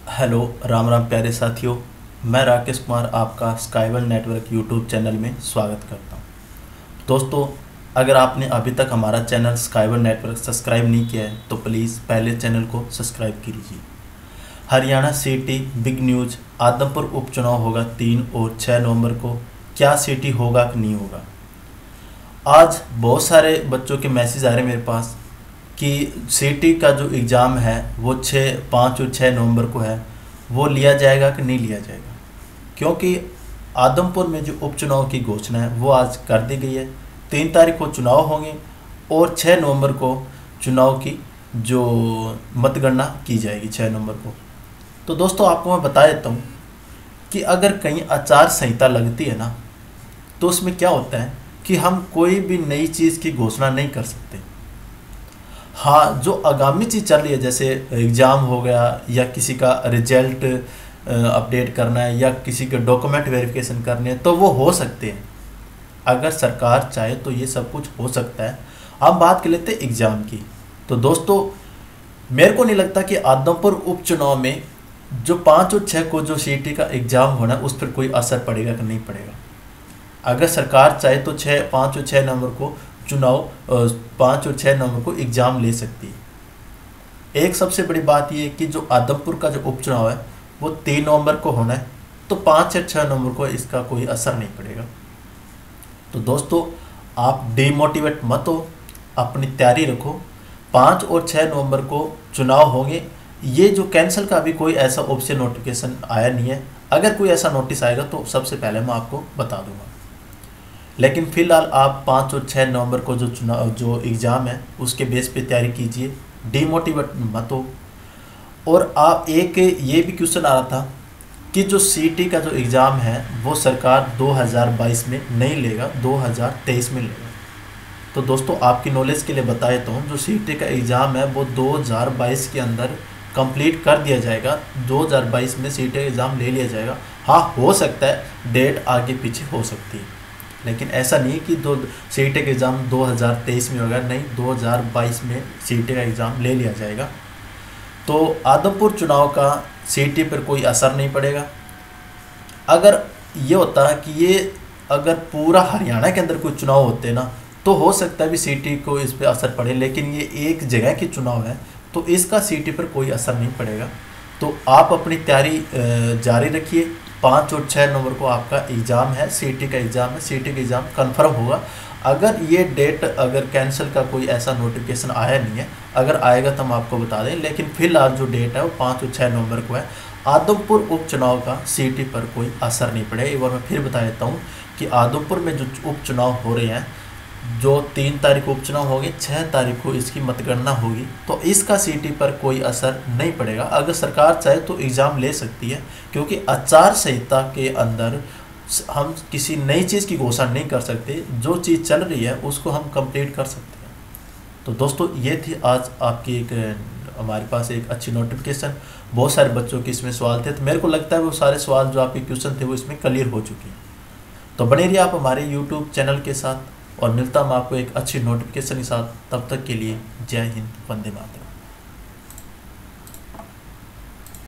Hello, Ram Ram प्यारे साथियों। मैं राकेश कुमार आपका स्काईवन नेटवर्क यूट्यूब चैनल में स्वागत करता हूं। दोस्तों, अगर आपने अभी तक हमारा चैनल स्काईवन नेटवर्क सब्सक्राइब नहीं किया है तो प्लीज़ पहले चैनल को सब्सक्राइब कीजिए। Haryana city big news, Adampur उपचुनाव होगा 3 और 6 नवंबर को। क्या सिटी होगा कि नहीं होगा? आज बहुत सारे बच्चों के मैसेज आ रहे हैं मेरे पास कि सीटी का जो एग्ज़ाम है वो 5 और 6 नवंबर को है, वो लिया जाएगा कि नहीं लिया जाएगा। क्योंकि आदमपुर में जो उपचुनाव की घोषणा है वो आज कर दी गई है। 3 तारीख को चुनाव होंगे और 6 नवंबर को चुनाव की जो मतगणना की जाएगी 6 नवंबर को। तो दोस्तों, आपको मैं बता देता हूँ कि अगर कहीं आचार संहिता लगती है ना, तो उसमें क्या होता है कि हम कोई भी नई चीज़ की घोषणा नहीं कर सकते। हाँ, जो आगामी चीज़ चल रही है जैसे एग्ज़ाम हो गया या किसी का रिजल्ट अपडेट करना है या किसी के डॉक्यूमेंट वेरिफिकेशन करने हैं, तो वो हो सकते हैं। अगर सरकार चाहे तो ये सब कुछ हो सकता है। अब बात कर लेते हैं एग्ज़ाम की। तो दोस्तों, मेरे को नहीं लगता कि आदमपुर उपचुनाव में जो 5 और 6 को जो सीटी का एग्ज़ाम होना है उस पर कोई असर पड़ेगा कि नहीं पड़ेगा। अगर सरकार चाहे तो 5 और 6 नवंबर को चुनाव 5 और 6 नवंबर को एग्ज़ाम ले सकती है। एक सबसे बड़ी बात यह है कि जो आदमपुर का जो उपचुनाव है वो 3 नवंबर को होना है, तो 5 या 6 नवंबर को इसका कोई असर नहीं पड़ेगा। तो दोस्तों, आप डिमोटिवेट मत हो, अपनी तैयारी रखो। 5 और 6 नवंबर को चुनाव होंगे। ये जो कैंसिल का भी कोई ऐसा ऑप्शन नोटिफिकेशन आया नहीं है। अगर कोई ऐसा नोटिस आएगा तो सबसे पहले मैं आपको बता दूंगा। लेकिन फिलहाल आप 5 और 6 नवंबर को जो एग्ज़ाम है उसके बेस पे तैयारी कीजिए, डिमोटिवेट मत हो। और आप एक ये भी क्वेश्चन आ रहा था कि जो सीटी का जो एग्ज़ाम है वो सरकार 2022 में नहीं लेगा, 2023 में लेगा। तो दोस्तों, आपकी नॉलेज के लिए बता देता हूँ, जो सीटी का एग्ज़ाम है वो 2022 के अंदर कंप्लीट कर दिया जाएगा। 2022 में सीटी का एग्ज़ाम ले लिया जाएगा। हाँ, हो सकता है डेट आगे पीछे हो सकती है, लेकिन ऐसा नहीं कि सीटी का एग्ज़ाम 2023 में होगा। नहीं, 2022 में सीटी का एग्ज़ाम ले लिया जाएगा। तो आदमपुर चुनाव का सीटी पर कोई असर नहीं पड़ेगा। अगर ये होता है कि ये अगर पूरा हरियाणा के अंदर कोई चुनाव होते ना, तो हो सकता है भी सीटी को इस पर असर पड़े, लेकिन ये एक जगह की चुनाव है तो इसका सीटी पर कोई असर नहीं पड़ेगा। तो आप अपनी तैयारी जारी रखिए। 5 और 6 नवंबर को आपका एग्ज़ाम है, सीटी का एग्ज़ाम है। सीटी का एग्ज़ाम कन्फर्म होगा। अगर ये डेट अगर कैंसिल का कोई ऐसा नोटिफिकेशन आया नहीं है, अगर आएगा तो हम आपको बता दें। लेकिन फिलहाल जो डेट है वो 5 और 6 नवंबर को है। आदमपुर उपचुनाव का सीटी पर कोई असर नहीं पड़ेगा। एक बार मैं फिर बता देता हूँ कि आदमपुर में जो उपचुनाव हो रहे हैं, जो 3 तारीख को उपचुनाव होंगे, 6 तारीख को इसकी मतगणना होगी, तो इसका सीटी पर कोई असर नहीं पड़ेगा। अगर सरकार चाहे तो एग्ज़ाम ले सकती है, क्योंकि आचार संहिता के अंदर हम किसी नई चीज़ की घोषणा नहीं कर सकते। जो चीज़ चल रही है उसको हम कंप्लीट कर सकते हैं। तो दोस्तों, ये थी आज आपकी हमारे पास एक अच्छी नोटिफिकेशन। बहुत सारे बच्चों के इसमें सवाल थे, तो मेरे को लगता है वो सारे सवाल जो आपके क्वेश्चन थे वो इसमें क्लियर हो चुके हैं। तो बने रहिए आप हमारे यूट्यूब चैनल के साथ, और मिलता हूँ आपको एक अच्छी नोटिफिकेशन के साथ। तब तक के लिए जय हिंद, वंदे मातरम।